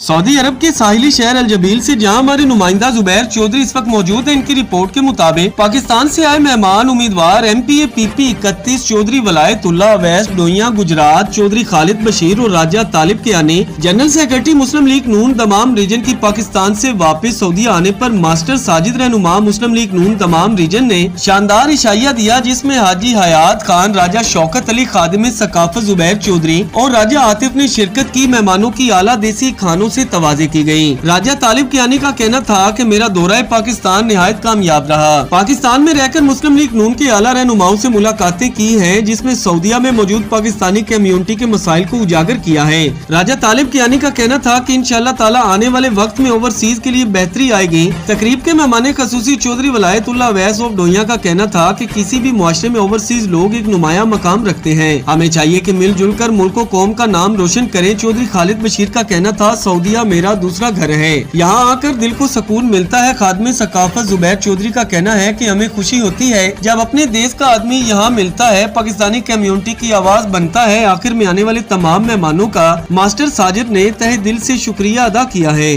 Saudi अरब के साहिली शहर अल-जबील से जहां हमारे नुमाइंदा जुबैर चौधरी इस वक्त मौजूद है। इनकी रिपोर्ट के मुताबिक पाकिस्तान से आए मेहमान उम्मीदवार MPA PP 31 चौधरी वलायतुल्लाह वेस्ट डोइया गुजरात चौधरी खालिद बशीर और राजा तालिब के आने general secretary Muslim league Noon तमाम रीजन की पाकिस्तान से वापस सऊदी आने पर मास्टर साजिद रहनुमा मुस्लिम लीग नून तमाम रीजन ने शानदार इशाइया दिया, जिसमें हाजी हयात खान, राजा शौकत अली खादिम सकाफत जुबैर चौधरी और राजा आतिफ ने शिरकत की। मेहमानों की आला देसी खानों से तवाज़े की गयी। राजा तालिब कियानी का कहना था कि मेरा दौरा पाकिस्तान निहायत कामयाब रहा। पाकिस्तान में रहकर मुस्लिम लीग नून के आला रहनुमाओं से मुलाकातें की हैं, जिसमें सऊदीया में मौजूद पाकिस्तानी कम्युनिटी के मसाइल को उजागर किया है। राजा तालिब कियानी का कहना था कि इंशाअल्लाह ताला आने वाले वक्त में ओवरसीज के लिए बेहतरी आएगी। तकरीब के मेहमान खसूसी चौधरी वलायतुल्लाह वैस ऑफ डोइया का कहना था कि किसी भी मुआशरे में ओवरसीज लोग एक नुमाया मकाम रखते हैं, हमें चाहिए कि मिलजुल कर मुल्क और कौम का नाम रोशन करें। चौधरी खालिद बशीर का कहना था सऊदीया मेरा दूसरा घर है, यहाँ आकर दिल को सुकून मिलता है। खादिम सकाफत जुबैर चौधरी का कहना है कि हमें खुशी होती है जब अपने देश का आदमी यहाँ मिलता है, पाकिस्तानी कम्युनिटी की आवाज बनता है। आखिर में आने वाले तमाम मेहमानों का मास्टर साजिद ने तहे दिल से शुक्रिया अदा किया है।